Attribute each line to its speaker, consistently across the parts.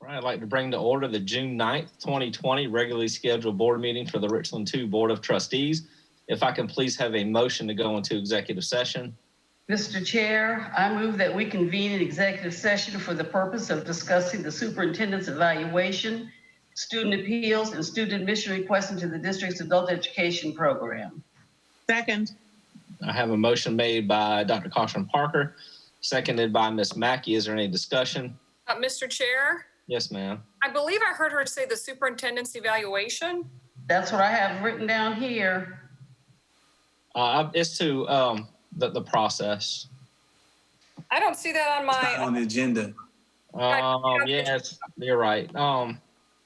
Speaker 1: All right, I'd like to bring to order the June 9th, 2020 regularly scheduled board meeting for the Richland 2 Board of Trustees. If I can please have a motion to go into executive session.
Speaker 2: Mr. Chair, I move that we convene an executive session for the purpose of discussing the superintendent's evaluation, student appeals, and student admission requests into the district's adult education program.
Speaker 3: Second.
Speaker 1: I have a motion made by Dr. Caution Parker, seconded by Ms. Mackey. Is there any discussion?
Speaker 4: Mr. Chair?
Speaker 1: Yes, ma'am.
Speaker 4: I believe I heard her say the superintendent's evaluation.
Speaker 2: That's what I have written down here.
Speaker 1: It's to the process.
Speaker 4: I don't see that on
Speaker 5: It's not
Speaker 4: my.
Speaker 5: on the agenda.
Speaker 1: Yes, you're right.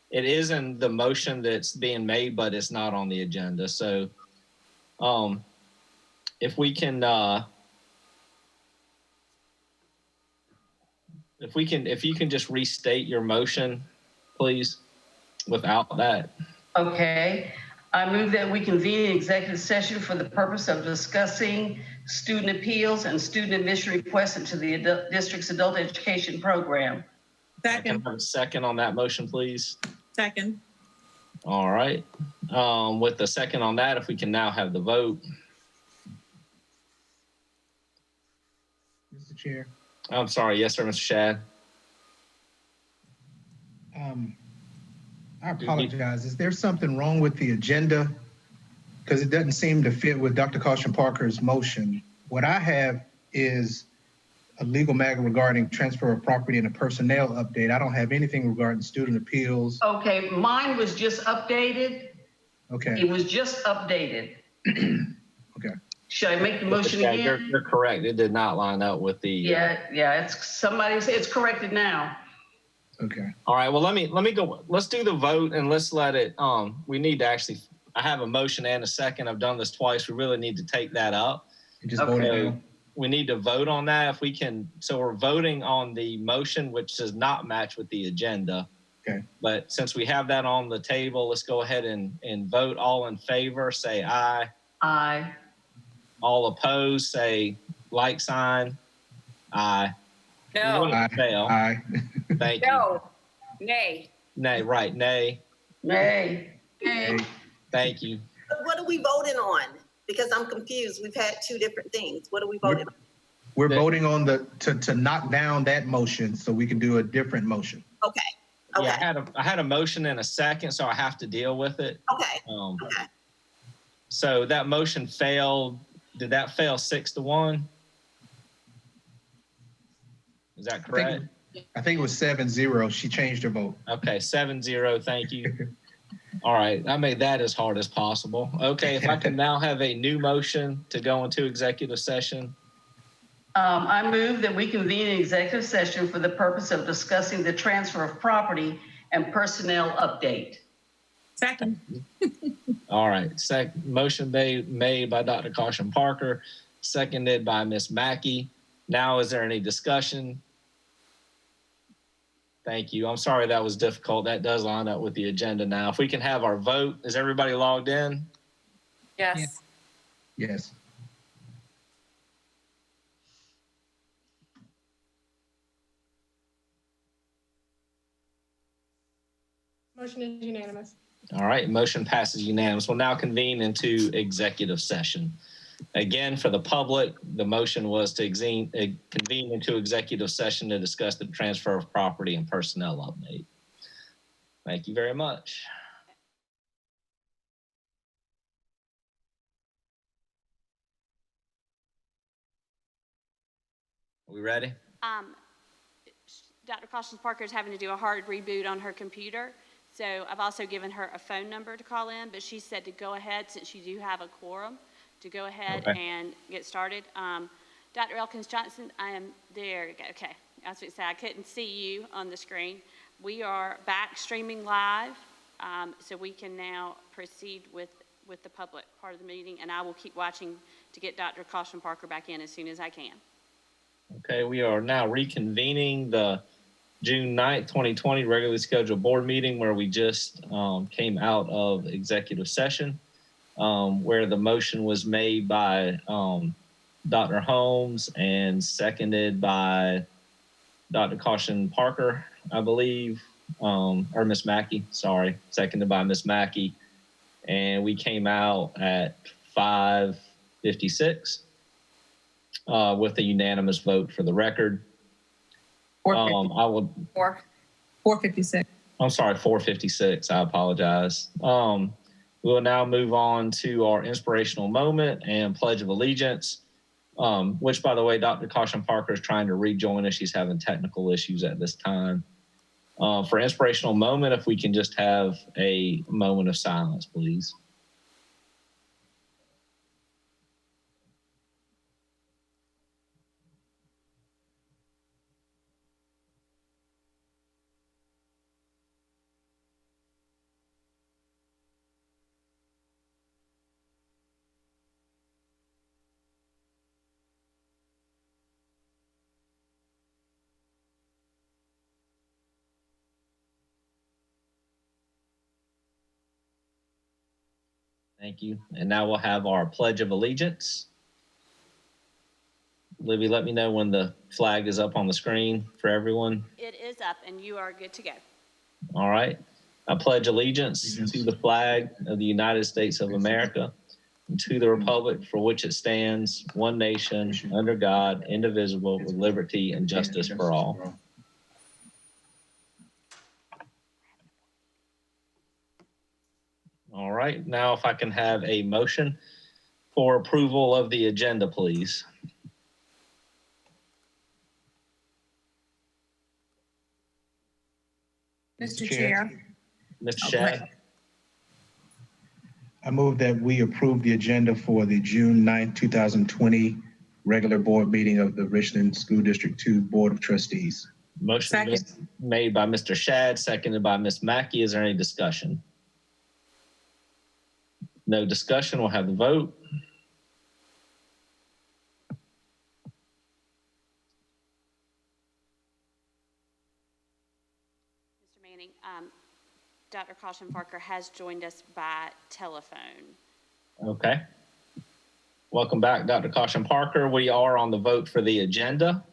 Speaker 1: It is in the motion that's being made, but it's not on the agenda. So, if we can, if you can just restate your motion, please, without that.
Speaker 2: Okay. I move that we convene an executive session for the purpose of discussing student appeals and student admission requests into the district's adult education program.
Speaker 1: Can I
Speaker 3: Second.
Speaker 1: have a second on that motion, please?
Speaker 3: Second.
Speaker 1: All right. With the second on that, if we can now have the vote.
Speaker 6: Mr. Chair,
Speaker 1: I'm sorry. Yes, sir, Mr. Shad.
Speaker 6: I apologize. Is there something wrong with the agenda? Because it doesn't seem to fit with Dr. Caution Parker's motion. What I have is a legal matter regarding transfer of property and a personnel update. I don't have anything regarding student appeals.
Speaker 2: Okay, mine was just updated.
Speaker 6: Okay,
Speaker 2: It was just updated.
Speaker 6: okay.
Speaker 2: Should I make the motion
Speaker 1: Yeah,
Speaker 2: again?
Speaker 1: you're correct. It did not line up with the.
Speaker 2: Yeah, it's corrected now.
Speaker 6: Okay.
Speaker 1: All right. Well, let me go. Let's do the vote and let's let it. We need to actually. I have a motion and a second. I've done this twice. We really need to take that up.
Speaker 6: You just
Speaker 2: Okay.
Speaker 6: voted
Speaker 1: So
Speaker 6: down.
Speaker 1: we need to vote on that if we can. So we're voting on the motion, which does not match with the agenda.
Speaker 6: Okay.
Speaker 1: But since we have that on the table, let's go ahead and vote. All in favor, say aye.
Speaker 2: Aye.
Speaker 1: All opposed, say like sign. Aye.
Speaker 4: No,
Speaker 6: Aye.
Speaker 1: Fail.
Speaker 6: Aye.
Speaker 1: Thank you.
Speaker 4: no, nay.
Speaker 1: Nay, right. Nay.
Speaker 2: Nay.
Speaker 6: Okay.
Speaker 1: Thank you.
Speaker 7: What are we voting on? Because I'm confused. We've had two different things. What are we voting on?
Speaker 6: We're voting on to knock down that motion so we can do a different motion.
Speaker 7: Okay, okay,
Speaker 1: Yeah, I had a motion and a second, so I have to deal with it.
Speaker 7: okay,
Speaker 1: Um,
Speaker 7: okay.
Speaker 1: so that motion failed. Did that fail 6-1? Is that correct?
Speaker 6: I think it was 7-0. She changed her vote.
Speaker 1: Okay, 7-0. Thank you. All right, I made that as hard as possible. Okay, if I can now have a new motion to go into executive session.
Speaker 2: I move that we convene an executive session for the purpose of discussing the transfer of property and personnel update.
Speaker 3: Second.
Speaker 1: All right, motion made by Dr. Caution Parker, seconded by Ms. Mackey. Now, is there any discussion? Thank you. I'm sorry that was difficult. That does line up with the agenda now. If we can have our vote, is everybody logged in?
Speaker 4: Yes.
Speaker 6: Yes.
Speaker 8: Motion is unanimous.
Speaker 1: All right, motion passes unanimous. We'll now convene into executive session. Again, for the public, the motion was to convene into executive session to discuss the transfer of property and personnel update. Thank you very much. Are we ready?
Speaker 9: Dr. Caution Parker is having to do a hard reboot on her computer. So I've also given her a phone number to call in, but she said to go ahead, since you do have a quorum, to go ahead and get started. Dr. Elkins Johnson, I am there. Okay, I was going to say I couldn't see you on the screen. We are back streaming live, so we can now proceed with the public part of the meeting, and I will keep watching to get Dr. Caution Parker back in as soon as I can.
Speaker 1: Okay, we are now reconvening the June 9th, 2020 regularly scheduled board meeting where we just came out of executive session, where the motion was made by Dr. Holmes and seconded by Dr. Caution Parker, I believe. or Miss Mackey, sorry, seconded by Miss Mackey. And we came out at 5:56 with a unanimous vote for the record. I will.
Speaker 3: 4:56.
Speaker 1: I'm sorry, 4:56. I apologize. We'll now move on to our inspirational moment and Pledge of Allegiance, which, by the way, Dr. Caution Parker is trying to rejoin us. She's having technical issues at this time. For inspirational moment, if we can just have a moment of silence, please. Thank you. And now we'll have our Pledge of Allegiance. Libby, let me know when the flag is up on the screen for everyone.
Speaker 9: It is up, and you are good to go.
Speaker 1: All right. I pledge allegiance to the flag of the United States of America and to the republic for which it stands, one nation, under God, indivisible, with liberty and justice for all. All right. Now, if I can have a motion for approval of the agenda, please.
Speaker 3: Mr. Chair.
Speaker 1: Mr. Shad.
Speaker 6: I move that we approve the agenda for the June 9th, 2020 regular board meeting of the Richland School District 2 Board of Trustees.
Speaker 1: Motion made by Mr. Shad, seconded by Ms. Mackey. Is there any discussion? No discussion. We'll have the vote.
Speaker 9: Mr. Manning, Dr. Caution Parker has joined us by telephone.
Speaker 1: Okay. Welcome back, Dr. Caution Parker. We are on the vote for the agenda.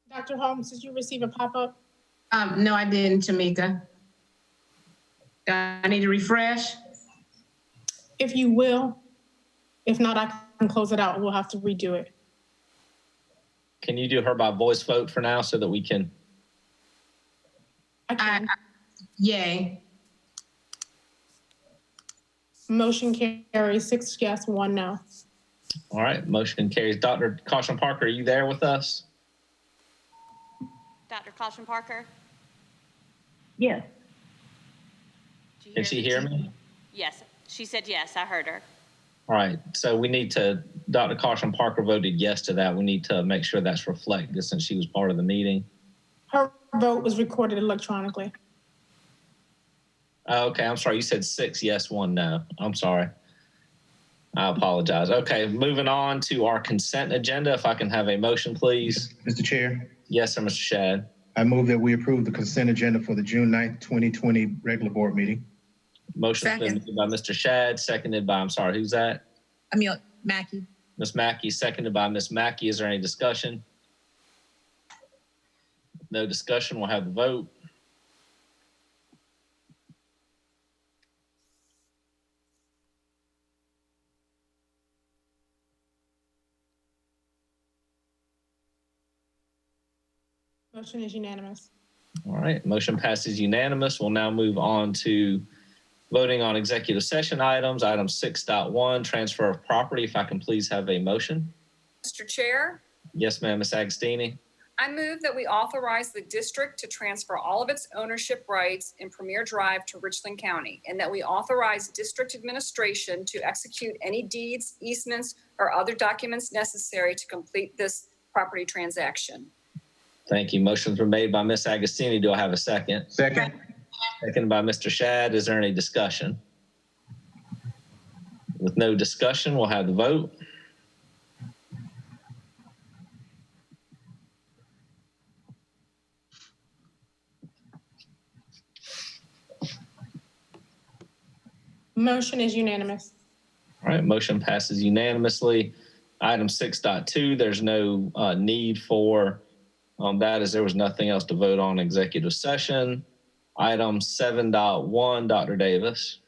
Speaker 8: Dr. Holmes, did you receive a pop-up?
Speaker 5: No, I didn't, Tamika. I need to refresh.
Speaker 8: If you will. If not, I can close it out. We'll have to redo it.
Speaker 1: Can you do her by voice vote for now so that we can?
Speaker 5: Yay.
Speaker 8: Motion carries 6 yes, 1 no.
Speaker 1: All right, motion carries. Dr. Caution Parker, are you there with us?
Speaker 9: Dr. Caution Parker?
Speaker 5: Yes.
Speaker 1: Can she hear me?
Speaker 9: Yes, she said yes, I heard her.
Speaker 1: All right, so we need to, Dr. Caution Parker voted yes to that. We need to make sure that's reflected since she was part of the meeting.
Speaker 8: Her vote was recorded electronically.
Speaker 1: Okay, I'm sorry. You said 6 yes, 1 no. I'm sorry. I apologize. Okay, moving on to our consent agenda. If I can have a motion, please.
Speaker 6: Mr. Chair,
Speaker 1: Yes, sir, Mr. Shad.
Speaker 6: I move that we approve the consent agenda for the June 9th, 2020 regular board meeting.
Speaker 1: Motion's been made by Mr. Shad, seconded by, I'm sorry, who's that?
Speaker 3: Mackey.
Speaker 1: Ms. Mackey, seconded by Ms. Mackey. Is there any discussion? No discussion. We'll have the vote.
Speaker 8: Motion is unanimous.
Speaker 1: All right, motion passes unanimous. We'll now move on to voting on executive session items. Item 6.1, transfer of property. If I can please have a motion.
Speaker 4: Mr. Chair,
Speaker 1: Yes, ma'am, Ms. Agostini.
Speaker 4: I move that we authorize the district to transfer all of its ownership rights in Premier Drive to Richland County, and that we authorize district administration to execute any deeds, easements, or other documents necessary to complete this property transaction.
Speaker 1: Thank you. Motion's been made by Ms. Agostini. Do I have a second?
Speaker 6: Second.
Speaker 1: Seconded by Mr. Shad. Is there any discussion? With no discussion, we'll have the vote.
Speaker 8: Motion is unanimous.
Speaker 1: All right, motion passes unanimously. Item 6.2, there's no need for that as there was nothing else to vote on in executive session. Item 7.1, Dr. Davis.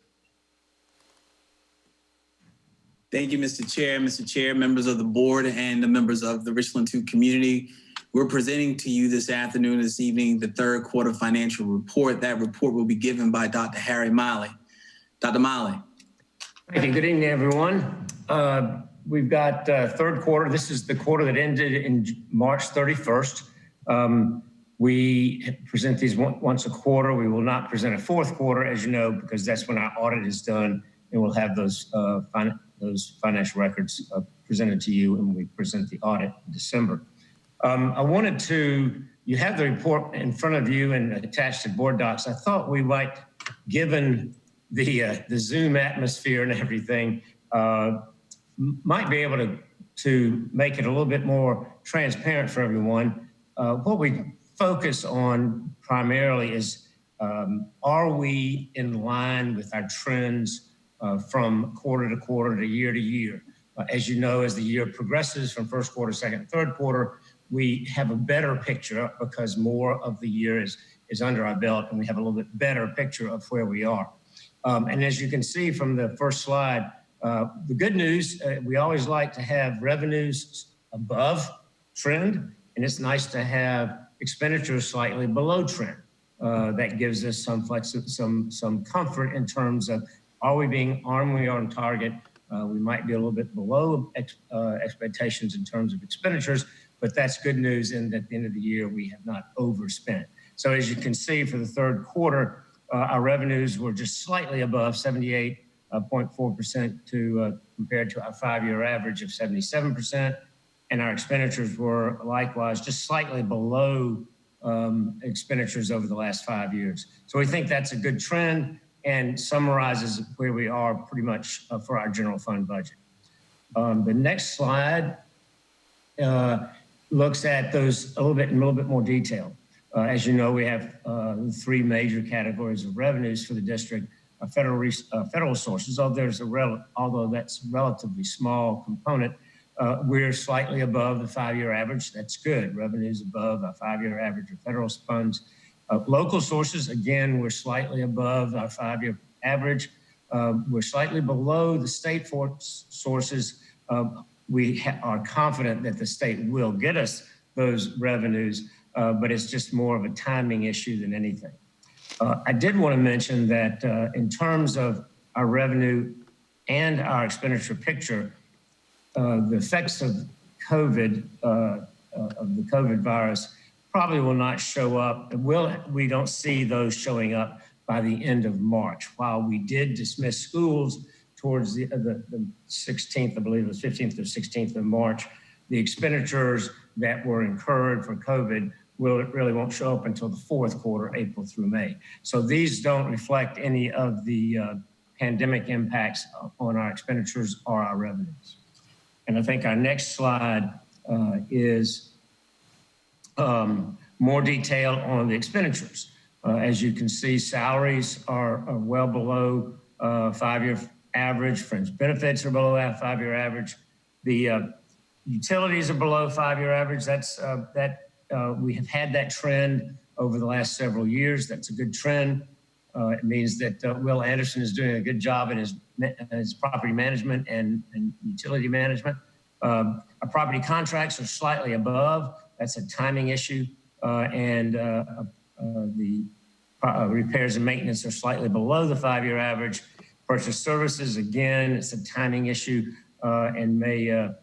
Speaker 10: Thank you, Mr. Chair. Mr. Chair, members of the board, and the members of the Richland 2 community. We're presenting to you this afternoon, this evening, the third quarter financial report. That report will be given by Dr. Harry Miley. Dr. Miley.
Speaker 11: Thank you. Good evening, everyone. We've got third quarter. This is the quarter that ended in March 31st. We present these once a quarter. We will not present a fourth quarter, as you know, because that's when our audit is done, and we'll have those financial records presented to you when we present the audit in December. I wanted to, you have the report in front of you and attached to board docs. I thought we might, given the Zoom atmosphere and everything, might be able to make it a little bit more transparent for everyone. What we focus on primarily is, are we in line with our trends from quarter to quarter to year? As you know, as the year progresses from first quarter, second, and third quarter, we have a better picture because more of the year is under our belt, and we have a little bit better picture of where we are. And as you can see from the first slide, the good news, we always like to have revenues above trend, and it's nice to have expenditures slightly below trend. That gives us some comfort in terms of, are we on target? We might be a little bit below expectations in terms of expenditures, but that's good news in that at the end of the year, we have not overspent. So as you can see for the third quarter, our revenues were just slightly above 78.4% compared to our 5-year average of 77%. And our expenditures were likewise just slightly below expenditures over the last 5 years. So we think that's a good trend and summarizes where we are pretty much for our general fund budget. The next slide looks at those in a little bit more detail. As you know, we have 3 major categories of revenues for the district. Federal sources, although that's a relatively small component, we're slightly above the 5-year average. That's good. Revenues above our 5-year average of federal funds. Local sources, again, we're slightly above our 5-year average. We're slightly below the state sources. We are confident that the state will get us those revenues, but it's just more of a timing issue than anything. I did want to mention that in terms of our revenue and our expenditure picture, the effects of COVID, of the COVID virus, probably will not show up. We don't see those showing up by the end of March. While we did dismiss schools towards the 16th, I believe it was 15th or 16th of March, the expenditures that were incurred for COVID really won't show up until the fourth quarter, April through May. So these don't reflect any of the pandemic impacts on our expenditures or our revenues. And I think our next slide is more detail on the expenditures. As you can see, salaries are well below 5-year average. Fringe benefits are below that 5-year average. The utilities are below 5-year average. We have had that trend over the last several years. That's a good trend. It means that Will Anderson is doing a good job in his property management and utility management. Our property contracts are slightly above. That's a timing issue. And the repairs and maintenance are slightly below the 5-year average. Purchase services, again, it's a timing issue and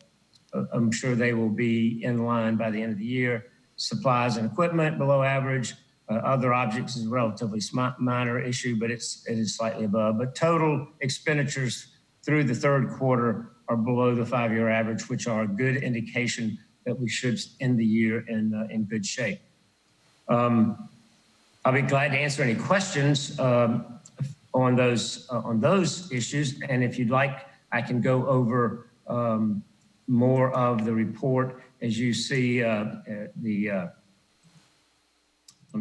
Speaker 11: I'm sure they will be in line by the end of the year. Supplies and equipment below average. Other objects is a relatively minor issue, but it is slightly above. But total expenditures through the third quarter are below the 5-year average, which are a good indication that we should end the year in good shape. I'll be glad to answer any questions on those issues, and if you'd like, I can go over more of the report. As you see, let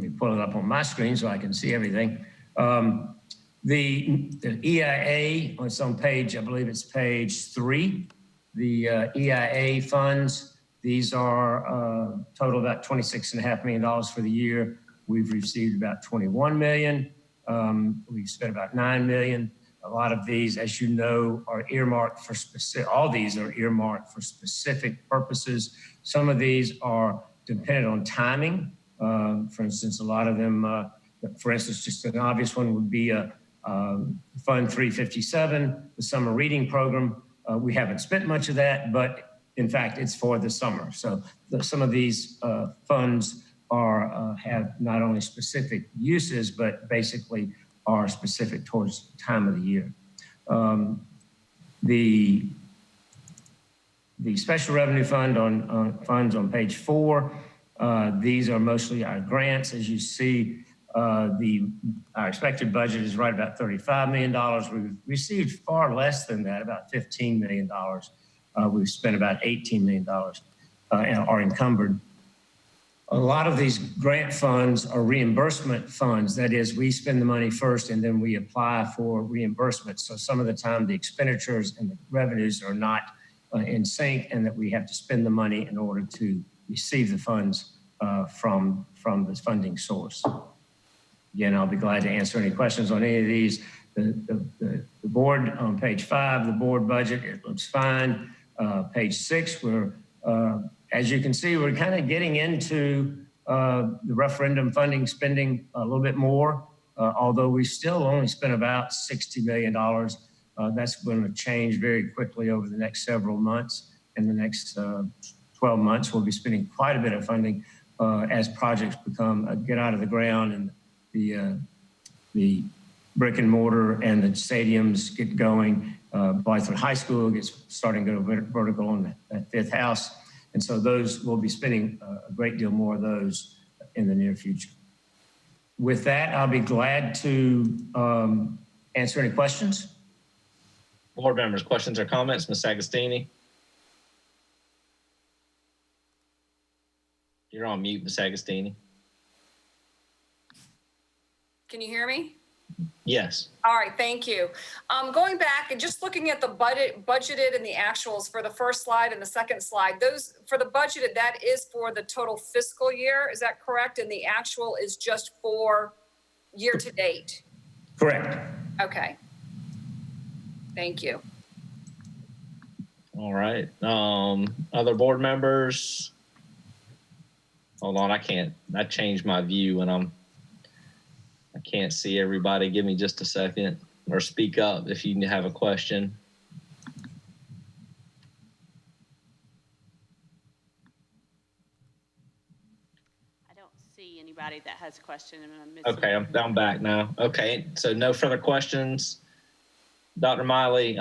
Speaker 11: me pull it up on my screen so I can see everything. The EIA, it's on page, I believe it's page 3. The EIA funds, these are total about $26.5 million for the year. We've received about 21 million. We've spent about 9 million. A lot of these, as you know, are earmarked for specific, all these are earmarked for specific purposes. Some of these are dependent on timing. For instance, a lot of them, for instance, just an obvious one would be Fund 357, the summer reading program. We haven't spent much of that, but in fact, it's for the summer. So some of these funds are have not only specific uses, but basically are specific towards the time of the year. The special revenue fund funds on page 4. These are mostly our grants. As you see, our expected budget is right about $35 million. We've received far less than that, about $15 million. We've spent about $18 million and are encumbered. A lot of these grant funds are reimbursement funds. That is, we spend the money first and then we apply for reimbursement. So some of the time the expenditures and the revenues are not in sync, and that we have to spend the money in order to receive the funds from this funding source. Again, I'll be glad to answer any questions on any of these. The board on page 5, the board budget, it looks fine. Page 6, we're as you can see, we're kind of getting into the referendum funding spending a little bit more, although we still only spent about $60 million. That's going to change very quickly over the next several months. In the next 12 months, we'll be spending quite a bit of funding as projects get out of the ground and the brick and mortar and the stadiums get going. Blythewood High School gets starting to go vertical on that 5th house. And so those, we'll be spending a great deal more of those in the near future. With that, I'll be glad to answer any questions.
Speaker 1: Board members, questions or comments? Ms. Agostini? You're on mute, Ms. Agostini.
Speaker 4: Can you hear me?
Speaker 1: Yes.
Speaker 4: All right, thank you. Going back and just looking at the budgeted and the actuals for the first slide and the second slide, those for the budgeted, that is for the total fiscal year, is that correct? And the actual is just for year to date?
Speaker 11: Correct.
Speaker 4: Okay. Thank you.
Speaker 1: All right. Other board members? Hold on, I changed my view and I can't see everybody. Give me just a second, or speak up if you have a question.
Speaker 9: I don't see anybody that has a question. And I'm missing.
Speaker 1: Okay, I'm back now. Okay, so no further questions. Dr. Miley,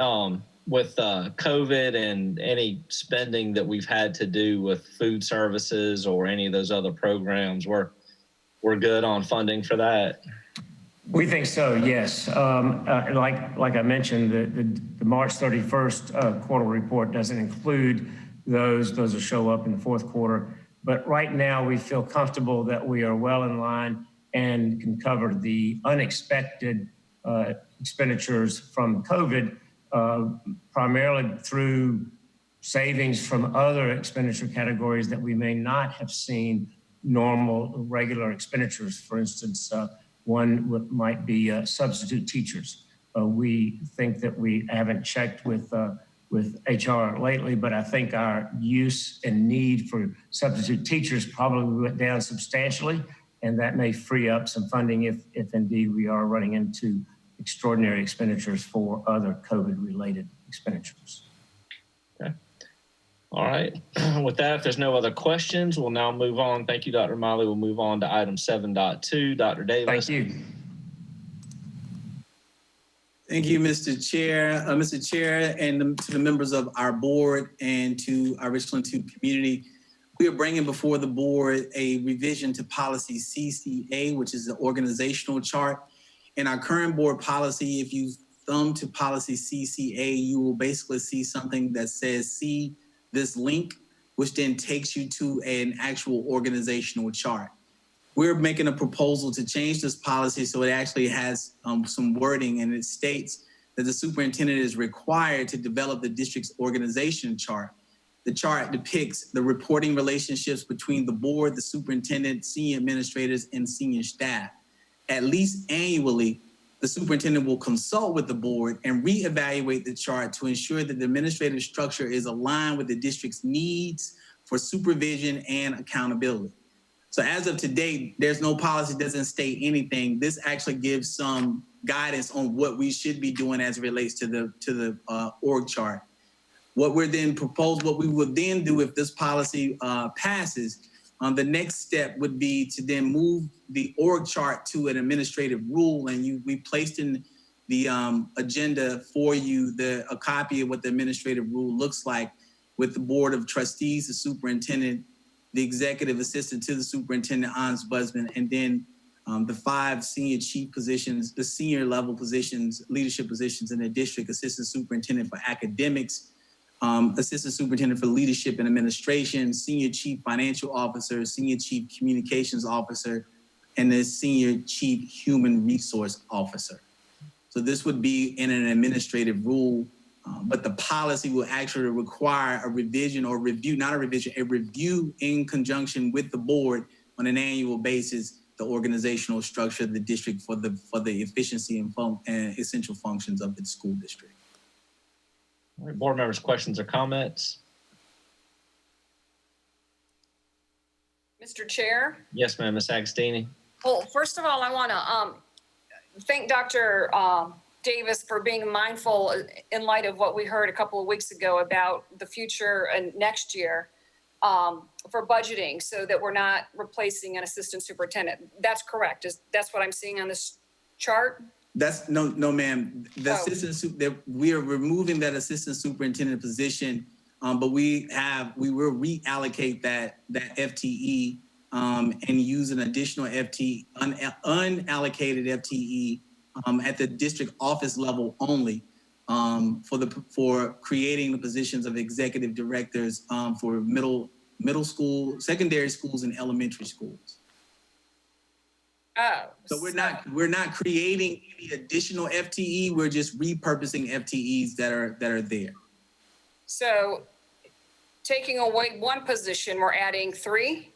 Speaker 1: with COVID and any spending that we've had to do with food services or any of those other programs, we're good on funding for that?
Speaker 11: We think so, yes. Like I mentioned, the March 31st quarter report doesn't include those. Those will show up in the fourth quarter. But right now, we feel comfortable that we are well in line and can cover the unexpected expenditures from COVID, primarily through savings from other expenditure categories that we may not have seen normal, regular expenditures. For instance, one might be substitute teachers. We think that we haven't checked with HR lately, but I think our use and need for substitute teachers probably went down substantially, and that may free up some funding if indeed we are running into extraordinary expenditures for other COVID-related expenditures.
Speaker 1: Okay. All right. With that, if there's no other questions, we'll now move on. Thank you, Dr. Miley. We'll move on to item 7.2. Dr. Davis.
Speaker 11: Thank you.
Speaker 10: Thank you, Mr. Chair. Mr. Chair, and to the members of our board and to our Richland 2 community, we are bringing before the board a revision to policy CCA, which is the organizational chart. In our current board policy, if you thumb to policy CCA, you will basically see something that says see this link, which then takes you to an actual organizational chart. we're making a proposal to change this policy so it actually has some wording, and it states that the superintendent is required to develop the district's organization chart. The chart depicts the reporting relationships between the board, the superintendent, senior administrators, and senior staff. At least annually, the superintendent will consult with the board and reevaluate the chart to ensure that the administrative structure is aligned with the district's needs for supervision and accountability. So as of today, there's no policy, doesn't state anything. This actually gives some guidance on what we should be doing as it relates to the org chart. What we would then do if this policy passes, the next step would be to then move the org chart to an administrative rule, and we placed in the agenda for you a copy of what the administrative rule looks like, with the board of trustees, the superintendent, the executive assistant to the superintendent, ombudsman, and then the 5 senior chief positions, the senior level positions, leadership positions in the district: assistant superintendent for academics, assistant superintendent for leadership and administration, senior chief financial officer, senior chief communications officer, and the senior chief human resource officer. So this would be in an administrative rule, but the policy will actually require a revision or review, not a revision, a review in conjunction with the board on an annual basis, the organizational structure of the district for the efficiency and essential functions of the school district.
Speaker 1: All right, board members, questions or comments?
Speaker 4: Mr. Chair?
Speaker 1: Yes, ma'am, Ms. Agostini.
Speaker 4: Well, first of all, I want to thank Dr. Davis for being mindful in light of what we heard a couple of weeks ago about the future and next year for budgeting, so that we're not replacing an assistant superintendent. That's correct. That's what I'm seeing on this chart?
Speaker 10: That's no, ma'am. The we are removing that assistant superintendent position, but we will reallocate that FTE and use an additional FTE, unallocated FTE at the district office level only for creating the positions of executive directors for middle school, secondary schools, and elementary schools.
Speaker 4: Oh.
Speaker 10: So we're not creating any additional FTE. We're just repurposing FTEs that are there.
Speaker 4: So taking away one position, we're adding 3?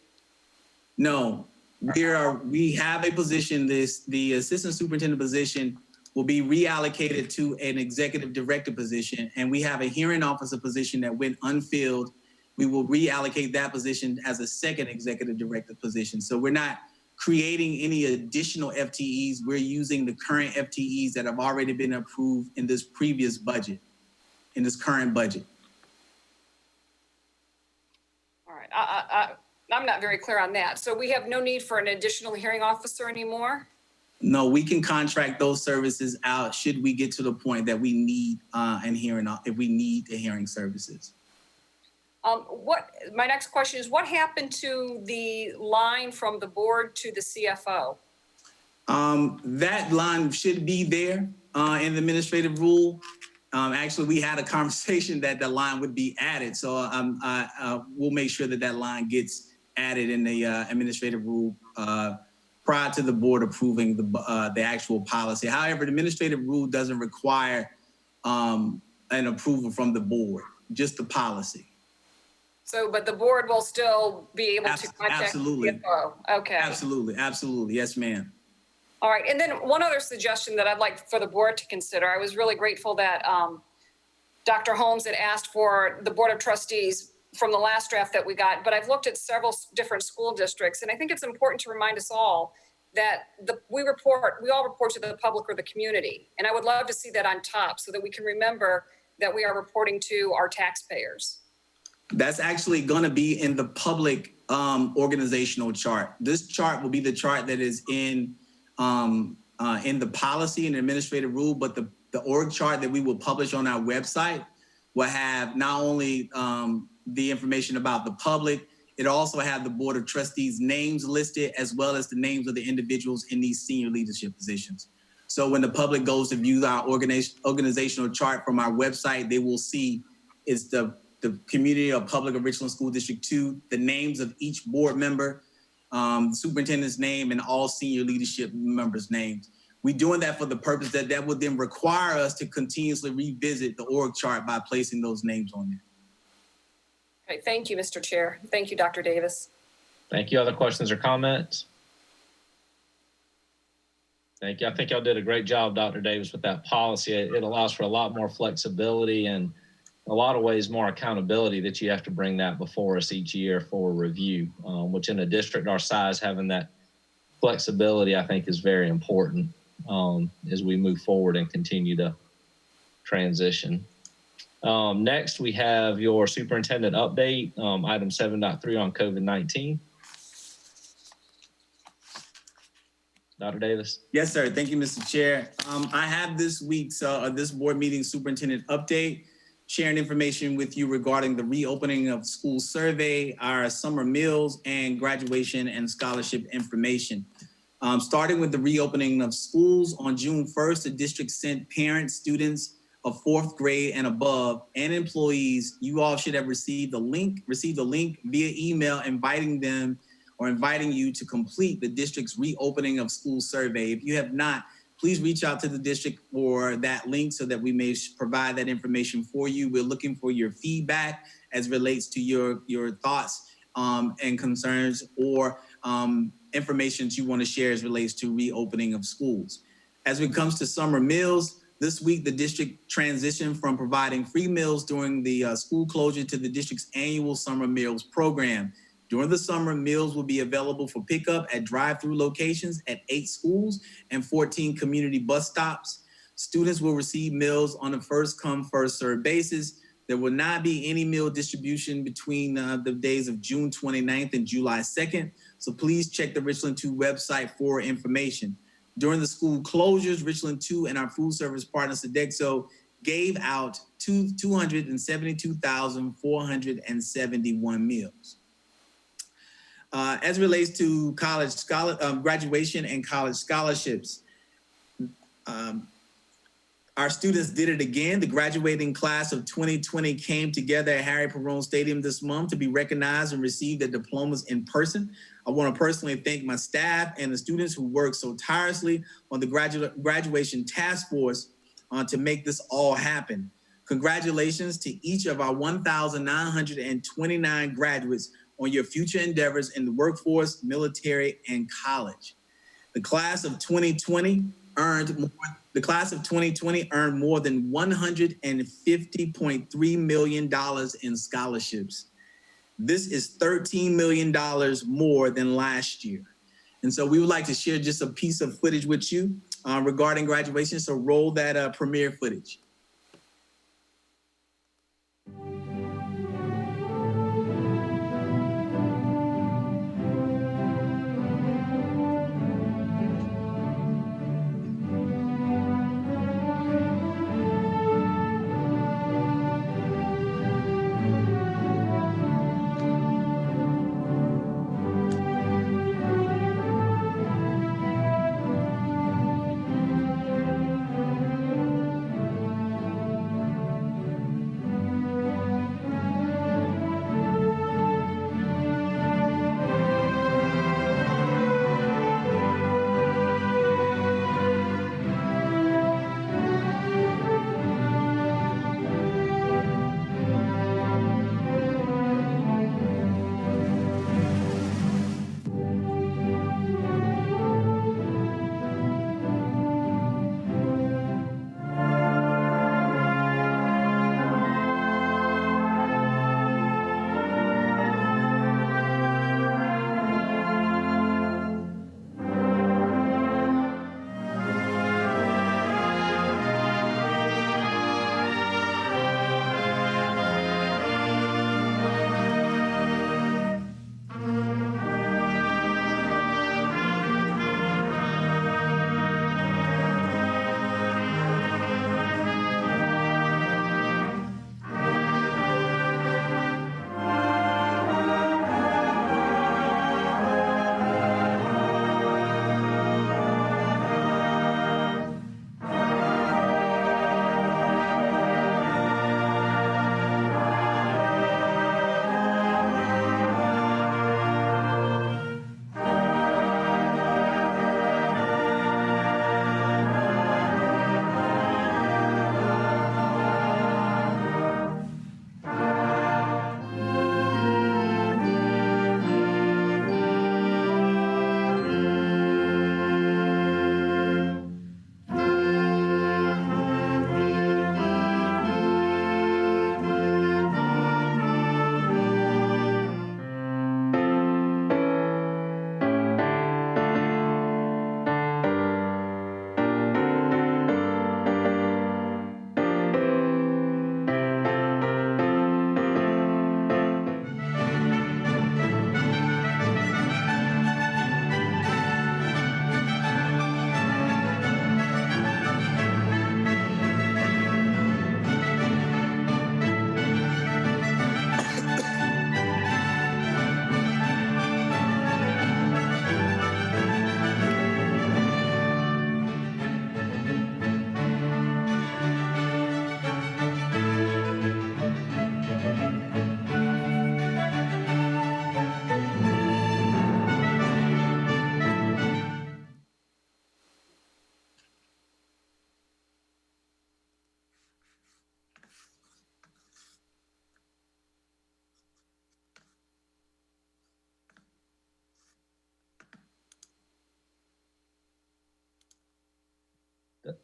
Speaker 10: No, we have a position. The assistant superintendent position will be reallocated to an executive director position, and we have a hearing officer position that went unfilled. We will reallocate that position as a second executive director position. So we're not creating any additional FTEs. We're using the current FTEs that have already been approved in this previous budget, in this current budget.
Speaker 4: All right. I'm not very clear on that. So we have no need for an additional hearing officer anymore?
Speaker 10: No, we can contract those services out should we get to the point that we need if we need the hearing services.
Speaker 4: My next question is, what happened to the line from the board to the CFO?
Speaker 10: That line should be there in the administrative rule. Actually, we had a conversation that the line would be added. So we'll make sure that line gets added in the administrative rule prior to the board approving the actual policy. However, the administrative rule doesn't require an approval from the board, just the policy.
Speaker 4: So, but the board will still be able to contact
Speaker 10: absolutely.
Speaker 4: the CFO? Okay.
Speaker 10: Absolutely. Yes, ma'am.
Speaker 4: All right. And then one other suggestion that I'd like for the board to consider. I was really grateful that Dr. Holmes had asked for the Board of Trustees from the last draft that we got, but I've looked at several different school districts, and I think it's important to remind us all that we all report to the public or the community. And I would love to see that on top so that we can remember that we are reporting to our taxpayers.
Speaker 10: That's actually going to be in the public organizational chart. This chart will be the chart that is in the policy and administrative rule, but the org chart that we will publish on our website will have not only the information about the public, it also have the Board of Trustees names listed, as well as the names of the individuals in these senior leadership positions. So when the public goes to view our organizational chart from our website, they will see it's the community or public of Richland School District 2, the names of each board member, superintendent's name and all senior leadership members' names. We're doing that for the purpose that would then require us to continuously revisit the org chart by placing those names on there.
Speaker 4: Okay, thank you, Mr. Chair. Thank you, Dr. Davis.
Speaker 1: Thank you. Other questions or comments? Thank you. I think y'all did a great job, Dr. Davis, with that policy. It allows for a lot more flexibility and a lot of ways more accountability that you have to bring that before us each year for review, which in a district our size, having that flexibility, I think, is very important as we move forward and continue to transition. Next, we have your superintendent update, item 7.3 on COVID-19. Dr. Davis.
Speaker 10: Yes, sir. Thank you, Mr. Chair. I have this week's, this board meeting superintendent update, sharing information with you regarding the reopening of school survey, our summer meals, and graduation and scholarship information. Starting with the reopening of schools on June 1st, the district sent parents, students of 4th grade and above, and employees. You all should have received the link via email inviting you to complete the district's reopening of school survey. If you have not, please reach out to the district for that link so that we may provide that information for you. We're looking for your feedback as relates to your thoughts and concerns or information you want to share as relates to reopening of schools. As it comes to summer meals, this week the district transitioned from providing free meals during the school closure to the district's annual summer meals program. During the summer, meals will be available for pickup at drive-through locations at 8 schools and 14 community bus stops. Students will receive meals on a first-come, first-served basis. There will not be any meal distribution between the days of June 29th and July 2nd, so please check the Richland 2 website for information. During the school closures, Richland 2 and our food service partner, Sodexo, gave out 272,471 meals. As it relates to graduation and college scholarships, our students did it again. The graduating class of 2020 came together at Harry Perone Stadium this month to be recognized and receive their diplomas in person. I want to personally thank my staff and the students who worked so tirelessly on the graduation task force to make this all happen. Congratulations to each of our 1,929 graduates on your future endeavors in the workforce, military, and college. The class of 2020 earned more than $150.3 million in scholarships. This is $13 million more than last year. And so we would like to share just a piece of footage with you regarding graduation. So roll that premiere footage.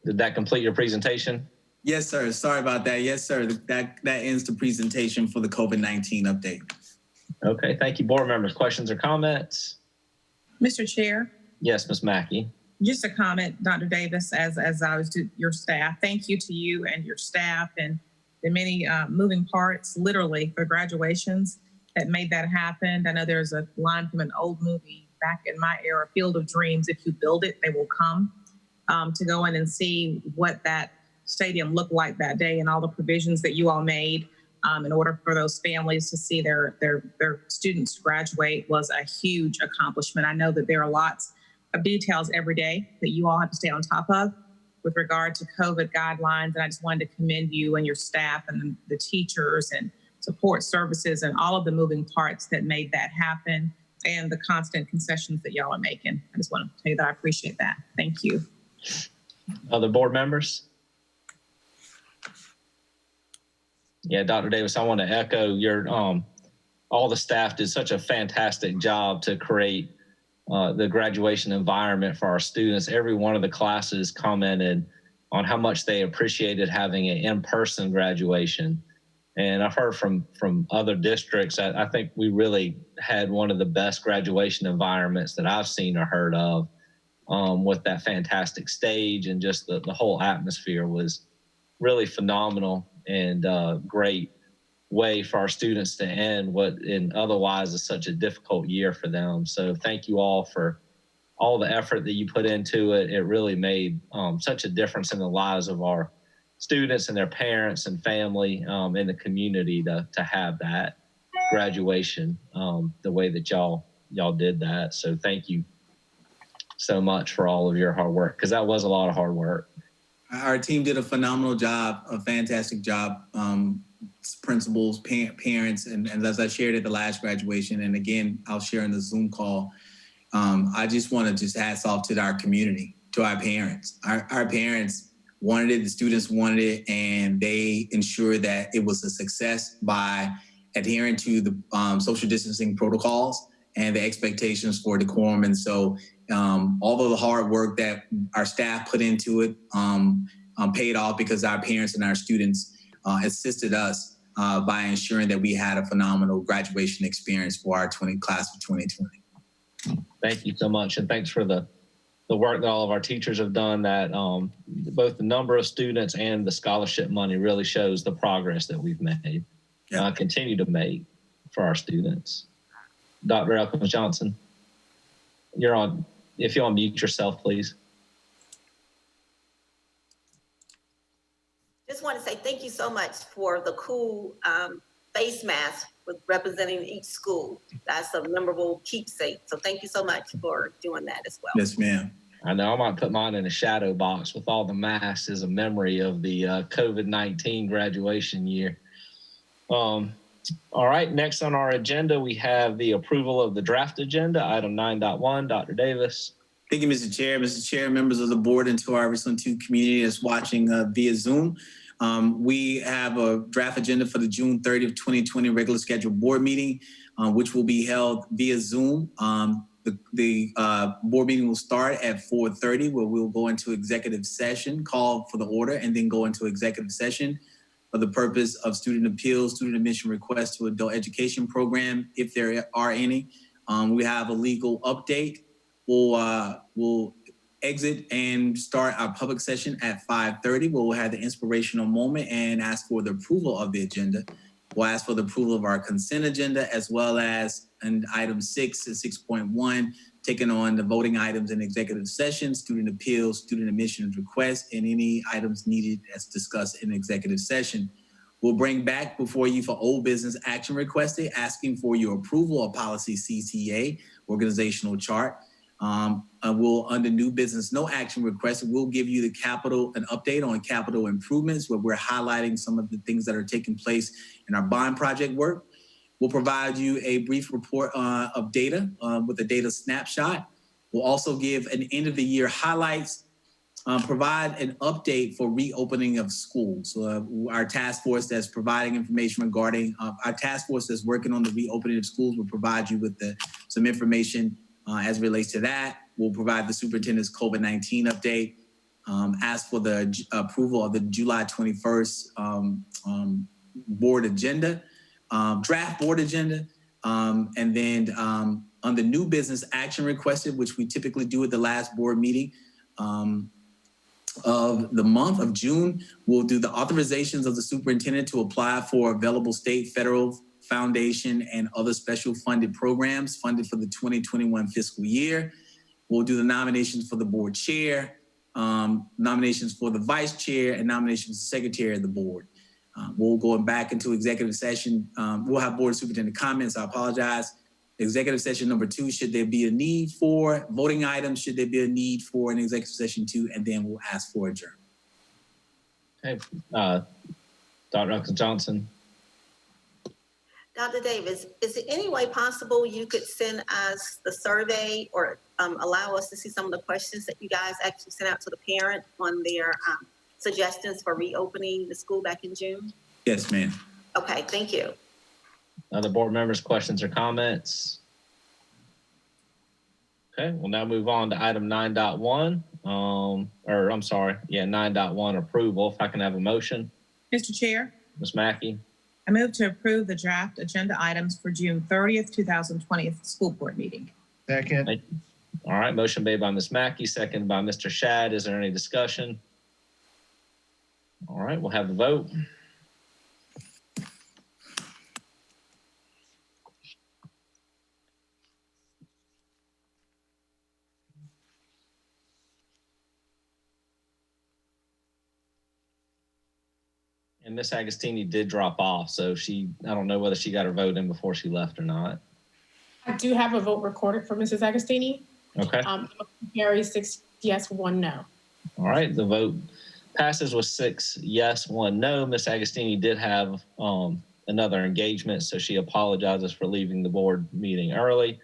Speaker 1: Did that complete your presentation?
Speaker 10: Yes, sir. Sorry about that. Yes, sir. That ends the presentation for the COVID-19 update.
Speaker 1: Okay, thank you. Board members, questions or comments?
Speaker 3: Mr. Chair,
Speaker 1: Yes, Ms. Mackey.
Speaker 3: just a comment, Dr. Davis, as I was to your staff. Thank you to you and your staff and the many moving parts, literally, for graduations that made that happen. I know there's a line from an old movie back in my era, Field of Dreams. If you build it, they will come. To go in and see what that stadium looked like that day and all the provisions that you all made in order for those families to see their students graduate was a huge accomplishment. I know that there are lots of details every day that you all have to stay on top of with regard to COVID guidelines. And I just wanted to commend you and your staff and the teachers and support services and all of the moving parts that made that happen and the constant concessions that y'all are making. I just want to tell you that I appreciate that. Thank you.
Speaker 1: Other board members? Yeah, Dr. Davis, I want to echo your, all the staff did such a fantastic job to create the graduation environment for our students. Every one of the classes commented on how much they appreciated having an in-person graduation. And I've heard from other districts, I think we really had one of the best graduation environments that I've seen or heard of. With that fantastic stage and just the whole atmosphere was really phenomenal and great way for our students to end what in otherwise is such a difficult year for them. So thank you all for all the effort that you put into it. It really made such a difference in the lives of our students and their parents and family in the community to have that graduation the way that y'all did that. So thank you so much for all of your hard work, because that was a lot of hard work.
Speaker 10: Our team did a phenomenal job, a fantastic job. Principals, parents, and as I shared at the last graduation, and again, I'll share in the Zoom call, I just want to just hats off to our community, to our parents. Our parents wanted it, the students wanted it, and they ensured that it was a success by adhering to the social distancing protocols and the expectations for decorum. And so all of the hard work that our staff put into it paid off because our parents and our students assisted us by ensuring that we had a phenomenal graduation experience for our class of 2020.
Speaker 1: Thank you so much. And thanks for the work that all of our teachers have done, that both the number of students and the scholarship money really shows the progress that we've made, continue to make for our students. Dr. Elkins Johnson, you're on. If you'll unmute yourself, please.
Speaker 7: Just want to say thank you so much for the cool face mask with representing each school. That's a memorable keepsake. So thank you so much for doing that as well.
Speaker 10: Yes, ma'am.
Speaker 1: I know I might put mine in a shadow box with all the masks as a memory of the COVID-19 graduation year. All right, next on our agenda, we have the approval of the draft agenda, item 9.1. Dr. Davis.
Speaker 10: Thank you, Mr. Chair. Mr. Chair, members of the board, and to our Richland 2 community that's watching via Zoom. We have a draft agenda for the June 30th, 2020 regular scheduled board meeting, which will be held via Zoom. The board meeting will start at 4:30, where we'll go into executive session, call for the order, and then go into executive session for the purpose of student appeals, student admission requests to adult education program, if there are any. We have a legal update. We'll exit and start our public session at 5:30, where we'll have the inspirational moment and ask for the approval of the agenda. We'll ask for the approval of our consent agenda, as well as in item 6 and 6.1, taking on the voting items in executive session, student appeals, student admissions requests, and any items needed as discussed in executive session. We'll bring back before you for old business action requested, asking for your approval of policy CTA, organizational chart. We'll, under new business, no action requested, we'll give you an update on capital improvements, where we're highlighting some of the things that are taking place in our bond project work. We'll provide you a brief report of data with a data snapshot. We'll also give an end of the year highlights, provide an update for reopening of schools. Our task force that's providing information regarding, our task force that's working on the reopening of schools will provide you with some information as it relates to that. We'll provide the superintendent's COVID-19 update. ask for the approval of the July 21st board agenda, draft board agenda. And then on the new business action requested, which we typically do at the last board meeting of the month of June, we'll do the authorizations of the superintendent to apply for available state, federal, foundation, and other special funded programs funded for the 2021 fiscal year. We'll do the nominations for the board chair, nominations for the vice chair, and nominations for secretary of the board. We'll go back into executive session. We'll have board superintendent comments. I apologize. Executive session number 2, should there be a need for voting items? Should there be a need for an executive session 2? And then we'll ask for adjournment.
Speaker 1: Okay, Dr. Elkins Johnson.
Speaker 7: Dr. Davis, is it any way possible you could send us the survey or allow us to see some of the questions that you guys actually sent out to the parent on their suggestions for reopening the school back in June?
Speaker 10: Yes, ma'am.
Speaker 7: Okay, thank you.
Speaker 1: Other board members, questions or comments? Okay, we'll now move on to item 9.1, 9.1 approval. If I can have a motion.
Speaker 3: Mr. Chair,
Speaker 1: Ms. Mackey.
Speaker 3: I move to approve the draft agenda items for June 30th, 2020 school board meeting.
Speaker 6: Second.
Speaker 1: Thank you. All right, motion made by Ms. Mackey, seconded by Mr. Shad. Is there any discussion? All right, we'll have the vote. And Miss Agostini did drop off, so I don't know whether she got her vote in before she left or not.
Speaker 8: I do have a vote recorded for Mrs. Agostini.
Speaker 1: Okay.
Speaker 8: Carrie 6 yes, 1 no.
Speaker 1: All right, the vote passes with 6 yes, 1 no. Miss Agostini did have another engagement, so she apologizes for leaving the board meeting early.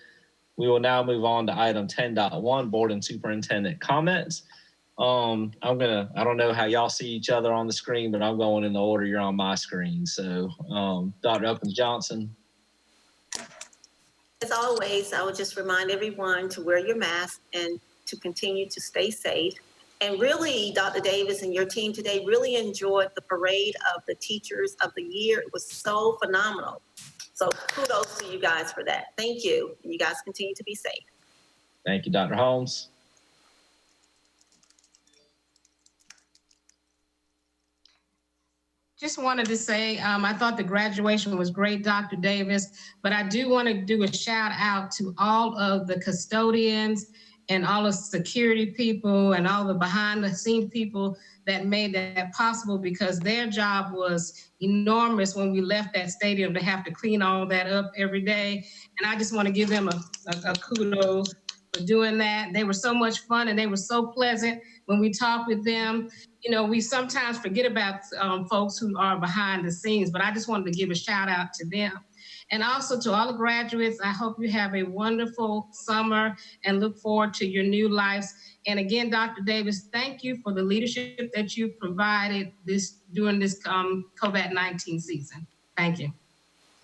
Speaker 1: We will now move on to item 10.1, board and superintendent comments. I don't know how y'all see each other on the screen, but I'm going in the order you're on my screen. So Dr. Elkins Johnson.
Speaker 7: As always, I would just remind everyone to wear your mask and to continue to stay safe. And really, Dr. Davis and your team today really enjoyed the parade of the teachers of the year. It was so phenomenal. So kudos to you guys for that. Thank you. And you guys continue to be safe.
Speaker 1: Thank you, Dr. Holmes.
Speaker 5: Just wanted to say, I thought the graduation was great, Dr. Davis, but I do want to do a shout out to all of the custodians and all the security people and all the behind the scenes people that made that possible, because their job was enormous when we left that stadium to have to clean all that up every day. And I just want to give them a kudos for doing that. They were so much fun and they were so pleasant when we talked with them. You know, we sometimes forget about folks who are behind the scenes, but I just wanted to give a shout out to them. And also to all the graduates, I hope you have a wonderful summer and look forward to your new lives. And again, Dr. Davis, thank you for the leadership that you provided during this COVID-19 season. Thank you.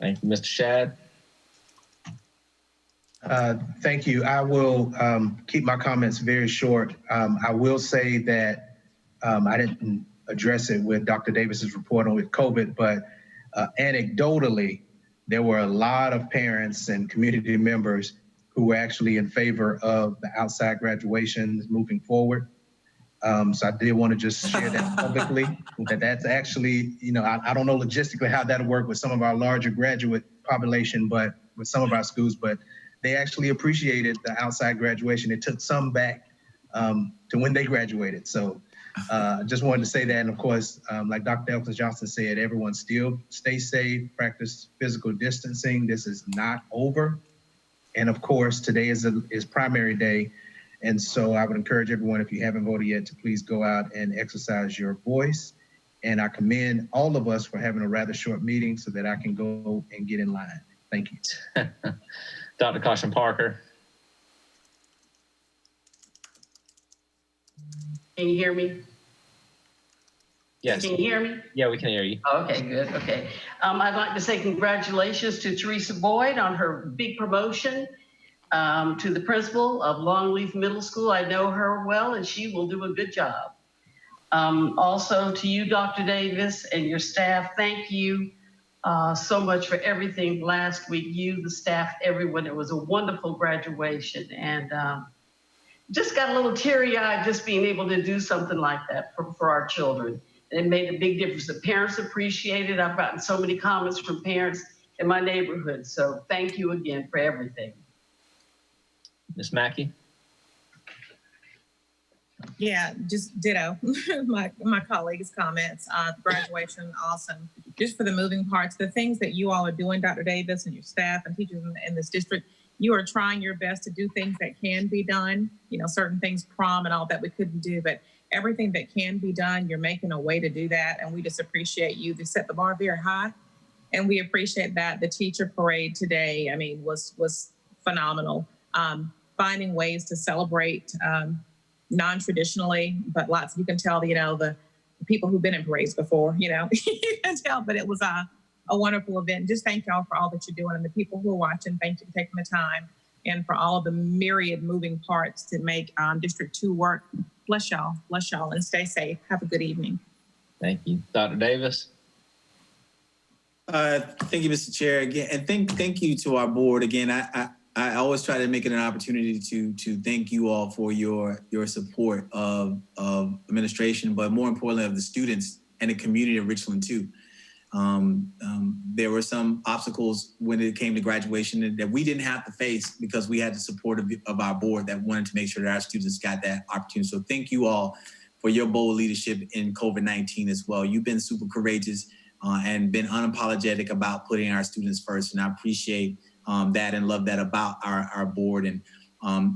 Speaker 1: Thank you, Mr. Shad.
Speaker 6: Thank you. I will keep my comments very short. I will say that I didn't address it with Dr. Davis's report on with COVID, but anecdotally, there were a lot of parents and community members who were actually in favor of the outside graduations moving forward. So I did want to just share that publicly, that's actually, I don't know logistically how that'll work with some of our larger graduate population, but with some of our schools, but they actually appreciated the outside graduation. It took some back to when they graduated. So just wanted to say that. And of course, like Dr. Elkins Johnson said, everyone still stay safe, practice physical distancing. This is not over. And of course, today is primary day. And so I would encourage everyone, if you haven't voted yet, to please go out and exercise your voice. And I commend all of us for having a rather short meeting so that I can go and get in line. Thank you.
Speaker 1: Dr. Caution Parker.
Speaker 2: Can you hear me?
Speaker 1: Yes.
Speaker 2: Can you hear me?
Speaker 1: Yeah, we can hear you.
Speaker 2: Okay, good. Okay. I'd like to say congratulations to Teresa Boyd on her big promotion to the principal of Longleaf Middle School. I know her well, and she will do a good job. Also to you, Dr. Davis, and your staff, thank you so much for everything last week. You, the staff, everyone. It was a wonderful graduation, and just got a little teary-eyed just being able to do something like that for our children. And it made a big difference. The parents appreciate it. I've gotten so many comments from parents in my neighborhood. So thank you again for everything.
Speaker 1: Ms. Mackey?
Speaker 3: Yeah, just ditto my colleagues' comments. Graduation, awesome. Just for the moving parts, the things that you all are doing, Dr. Davis and your staff and teachers in this district, you are trying your best to do things that can be done. You know, certain things, prom and all that we couldn't do, but everything that can be done, you're making a way to do that. And we just appreciate you. They set the bar very high. And we appreciate that. The teacher parade today, I mean, was phenomenal. Finding ways to celebrate non-traditionally, but lots, you can tell, you know, the people who've been in parades before, you know, you can tell, but it was a wonderful event. Just thank y'all for all that you're doing, and the people who are watching, thank you for taking the time, and for all of the myriad moving parts to make District 2 work. Bless y'all, and stay safe. Have a good evening.
Speaker 1: Thank you. Dr. Davis?
Speaker 10: Thank you, Mr. Chair, again, and thank you to our board. Again, I always try to make it an opportunity to thank you all for your support of administration, but more importantly of the students and the community of Richland too. There were some obstacles when it came to graduation that we didn't have to face because we had the support of our board that wanted to make sure that our students got that opportunity. So thank you all for your bold leadership in COVID-19 as well. You've been super courageous and been unapologetic about putting our students first. And I appreciate that and love that about our board, and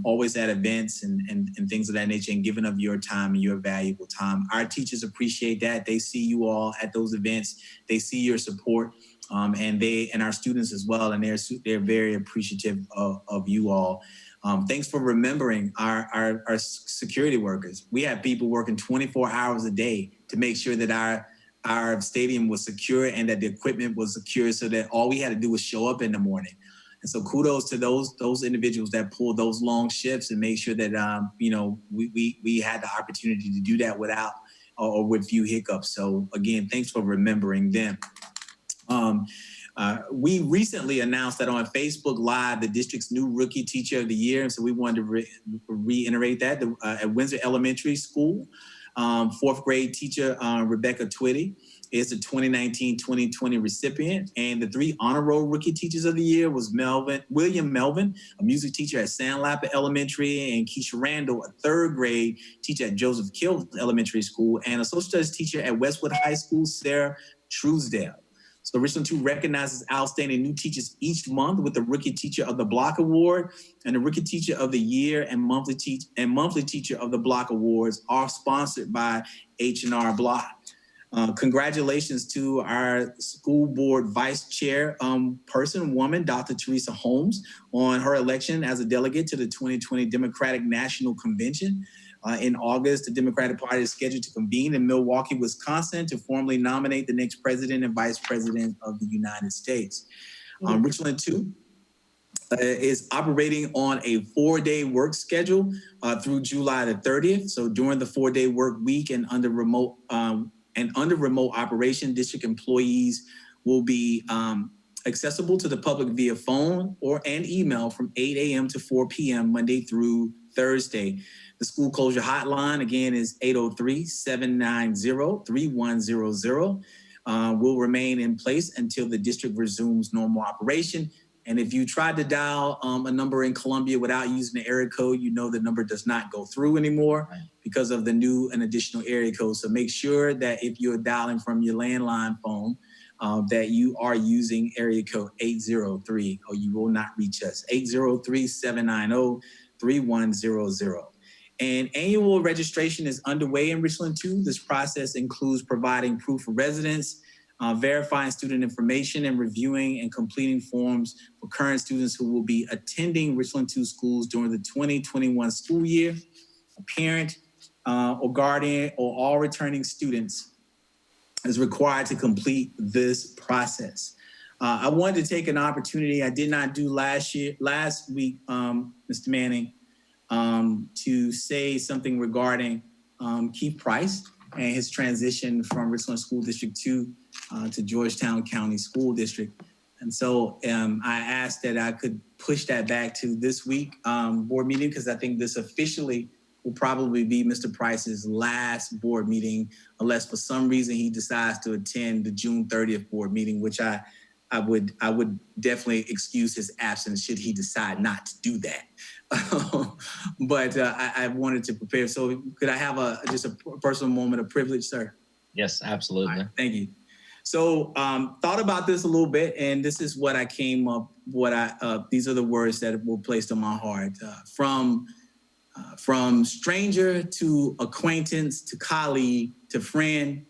Speaker 10: always at events and things of that nature, and giving of your time and your valuable time. Our teachers appreciate that. They see you all at those events. They see your support, and our students as well. And they're very appreciative of you all. Thanks for remembering our security workers. We have people working 24 hours a day to make sure that our stadium was secure and that the equipment was secure, so that all we had to do was show up in the morning. And so kudos to those individuals that pulled those long shifts and made sure that we had the opportunity to do that without or with few hiccups. So again, thanks for remembering them. We recently announced that on Facebook Live, the district's new Rookie Teacher of the Year. And so we wanted to reiterate that at Windsor Elementary School. Fourth grade teacher, Rebecca Twitty, is the 2019-2020 recipient. And the 3 honor roll rookie teachers of the year was William Melvin, a music teacher at Sandlapper Elementary, and Keisha Randall, a 3rd grade teacher at Joseph Kill Elementary School, and a social studies teacher at Westwood High School, Sarah Truesdale. So Richland 2 recognizes outstanding new teachers each month with the Rookie Teacher of the Block Award, and the Rookie Teacher of the Year and Monthly Teacher of the Block Awards are sponsored by H&R Block. Congratulations to our school board vice chair woman, Dr. Teresa Holmes, on her election as a delegate to the 2020 Democratic National Convention. In August, the Democratic Party is scheduled to convene in Milwaukee, Wisconsin, to formally nominate the next president and vice president of the United States. Richland 2 is operating on a 4-day work schedule through July the 30th. So during the 4-day work week and under remote operation, district employees will be accessible to the public via phone and email from 8 a.m. to 4 p.m. Monday through Thursday. The school closure hotline, again, is 803-790-3100. Will remain in place until the district resumes normal operation. And if you tried to dial a number in Columbia without using the area code, you know the number does not go through anymore because of the new and additional area code. So make sure that if you're dialing from your landline phone, that you are using area code 803, or you will not reach us. 803-790-3100. And annual registration is underway in Richland 2. This process includes providing proof of residence, verifying student information, and reviewing and completing forms for current students who will be attending Richland 2 schools during the 2021 school year. A parent or guardian or all returning students is required to complete this process. I wanted to take an opportunity I did not do last week, Mr. Manning, to say something regarding Keith Price. and his transition from Richland School District 2 to Georgetown County School District. And so I asked that I could push that back to this week board meeting, because I think this officially will probably be Mr. Price's last board meeting, unless for some reason he decides to attend the June 30th board meeting, which I would definitely excuse his absence should he decide not to do that. But I wanted to prepare. So could I have just a personal moment of privilege, sir?
Speaker 1: Yes, absolutely.
Speaker 10: Right, thank you. So thought about this a little bit, and this is what I came up, these are the words that were placed on my heart. From stranger to acquaintance to colleague to friend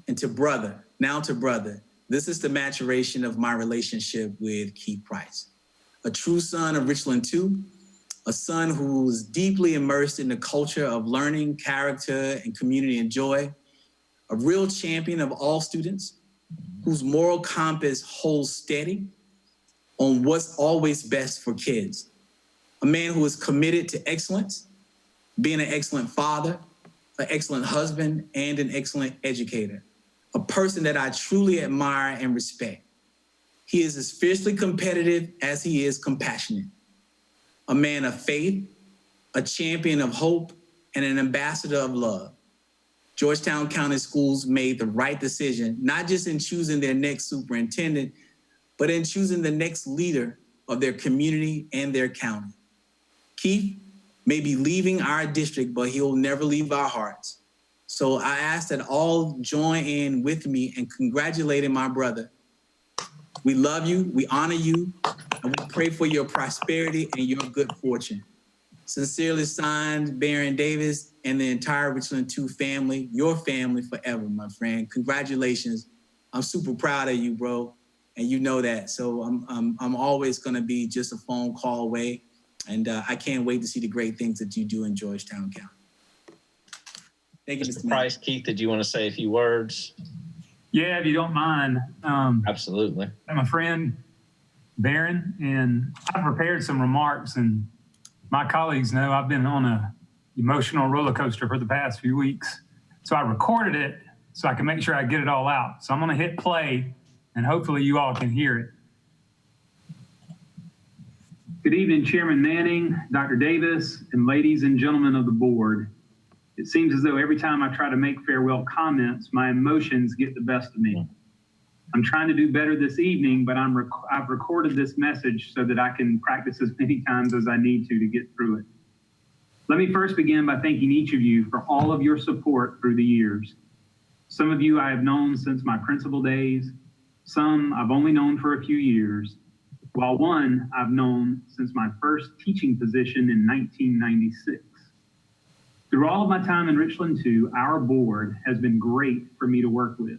Speaker 10: and to brother, now to brother. This is the maturation of my relationship with Keith Price, a true son of Richland 2, a son who's deeply immersed in the culture of learning, character, and community and joy, a real champion of all students, whose moral compass holds steady on what's always best for kids, a man who is committed to excellence, being an excellent father, an excellent husband, and an excellent educator, a person that I truly admire and respect. He is as fiercely competitive as he is compassionate, a man of faith, a champion of hope, and an ambassador of love. Georgetown County Schools made the right decision, not just in choosing their next superintendent, but in choosing the next leader of their community and their county. Keith may be leaving our district, but he'll never leave our hearts. So I ask that all join in with me in congratulating my brother. We love you, we honor you, and we pray for your prosperity and your good fortune. Sincerely signed, Baron Davis and the entire Richland 2 family, your family forever, my friend. Congratulations. I'm super proud of you, bro, and you know that. So I'm always gonna be just a phone call away, and I can't wait to see the great things that you do in Georgetown County. Thank you,
Speaker 1: Mr. Price. Keith, did you want to say a few words?
Speaker 12: Yeah, if you don't mind.
Speaker 1: Absolutely.
Speaker 12: I'm a friend, Baron, and I've prepared some remarks, and my colleagues know I've been on an emotional roller coaster for the past few weeks. So I recorded it so I can make sure I get it all out. So I'm going to hit play, and hopefully you all can hear it. Good evening, Chairman Manning, Dr. Davis, and ladies and gentlemen of the board. It seems as though every time I try to make farewell comments, my emotions get the best of me. I'm trying to do better this evening, but I've recorded this message so that I can practice as many times as I need to get through it. Let me first begin by thanking each of you for all of your support through the years. Some of you I have known since my principal days, some I've only known for a few years, while one I've known since my first teaching position in 1996. Through all of my time in Richland 2, our board has been great for me to work with.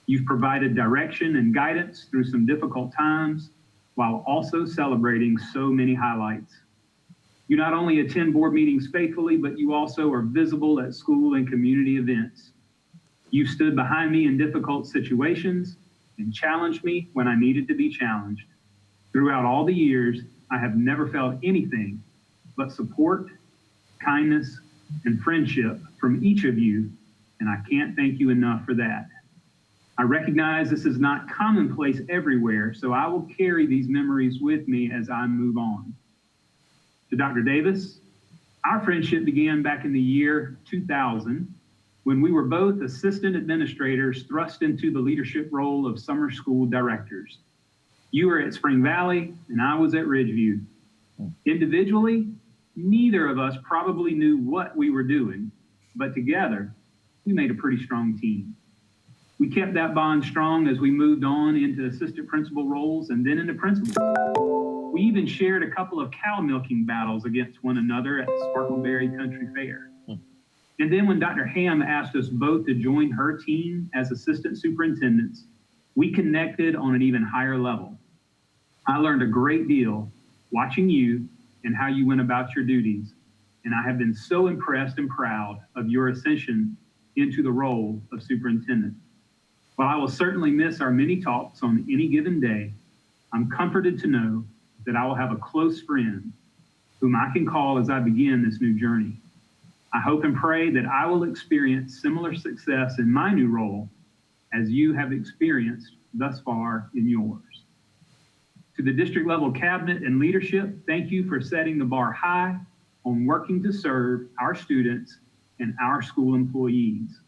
Speaker 12: You've provided direction and guidance through some difficult times, while also celebrating so many highlights. You not only attend board meetings faithfully, but you also are visible at school and community events. You stood behind me in difficult situations and challenged me when I needed to be challenged. Throughout all the years, I have never felt anything but support, kindness, and friendship from each of you, and I can't thank you enough for that. I recognize this is not commonplace everywhere, so I will carry these memories with me as I move on. To Dr. Davis, our friendship began back in the year 2000 when we were both assistant administrators thrust into the leadership role of summer school directors. You were at Spring Valley and I was at Ridgeview. Individually, neither of us probably knew what we were doing, but together, we made a pretty strong team. We kept that bond strong as we moved on into assistant principal roles and then into principal. We even shared a couple of cow milking battles against one another at the Sparkleberry Country Fair. And then when Dr. Ham asked us both to join her team as assistant superintendents, we connected on an even higher level. I learned a great deal watching you and how you went about your duties. And I have been so impressed and proud of your ascension into the role of superintendent. While I will certainly miss our many talks on any given day, I'm comforted to know that I will have a close friend whom I can call as I begin this new journey. I hope and pray that I will experience similar success in my new role as you have experienced thus far in yours. To the district level cabinet and leadership, thank you for setting the bar high on working to serve our students and our school employees.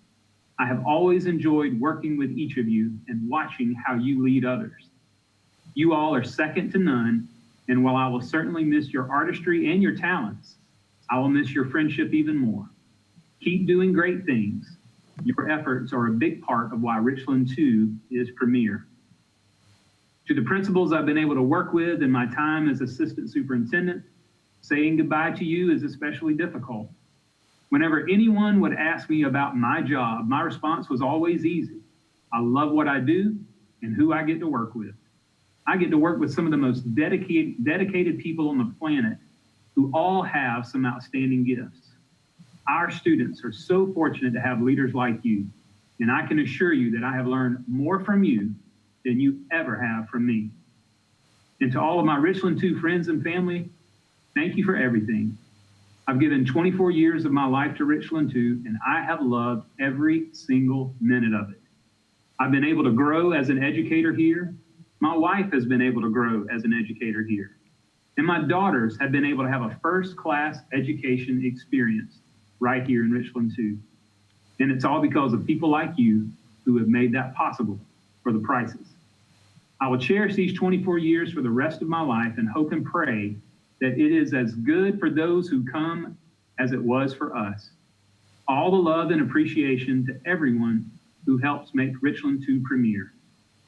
Speaker 12: I have always enjoyed working with each of you and watching how you lead others. You all are second to none, and while I will certainly miss your artistry and your talents, I will miss your friendship even more. Keep doing great things. Your efforts are a big part of why Richland 2 is premier. To the principals I've been able to work with in my time as assistant superintendent, saying goodbye to you is especially difficult. Whenever anyone would ask me about my job, my response was always easy. I love what I do and who I get to work with. I get to work with some of the most dedicated people on the planet who all have some outstanding gifts. Our students are so fortunate to have leaders like you, and I can assure you that I have learned more from you than you ever have from me. And to all of my Richland 2 friends and family, thank you for everything. I've given 24 years of my life to Richland 2, and I have loved every single minute of it. I've been able to grow as an educator here. My wife has been able to grow as an educator here. And my daughters have been able to have a first-class education experience right here in Richland 2. And it's all because of people like you who have made that possible for the Prices. I will cherish these 24 years for the rest of my life and hope and pray that it is as good for those who come as it was for us. All the love and appreciation to everyone who helps make Richland 2 premier.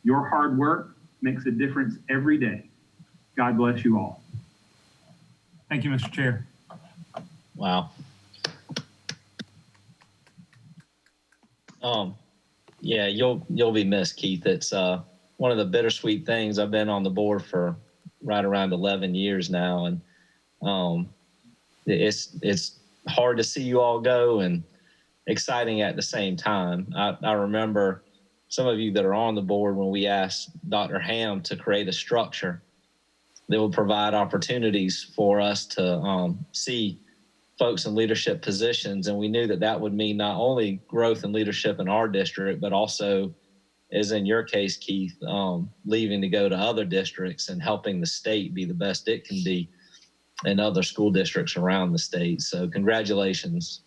Speaker 12: Your hard work makes a difference every day. God bless you all.
Speaker 13: Thank you, Mr. Chair.
Speaker 1: Wow. Yeah, you'll be missed, Keith. It's one of the bittersweet things. I've been on the board for right around 11 years now, and it's hard to see you all go and exciting at the same time. I remember some of you that are on the board when we asked Dr. Ham to create a structure that would provide opportunities for us to see folks in leadership positions. And we knew that that would mean not only growth and leadership in our district, but also, as in your case, Keith, leaving to go to other districts and helping the state be the best it can be in other school districts around the state. So congratulations.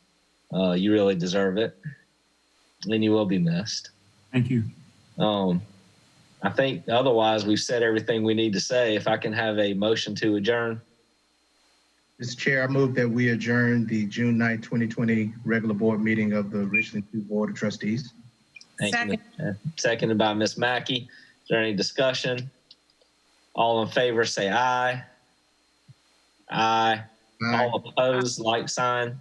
Speaker 1: You really deserve it. And you will be missed.
Speaker 13: Thank you.
Speaker 1: I think otherwise we've said everything we need to say. If I can have a motion to adjourn.
Speaker 6: Mr. Chair, I move that we adjourn the June 9th, 2020 regular board meeting of the Richland 2 Board of Trustees.
Speaker 1: Thank you. Seconded by Ms. Mackey. Is there any discussion? All in favor, say aye. Aye.
Speaker 6: Aye.
Speaker 1: All opposed, like sign.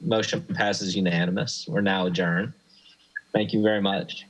Speaker 1: Motion passes unanimous. We're now adjourned. Thank you very much.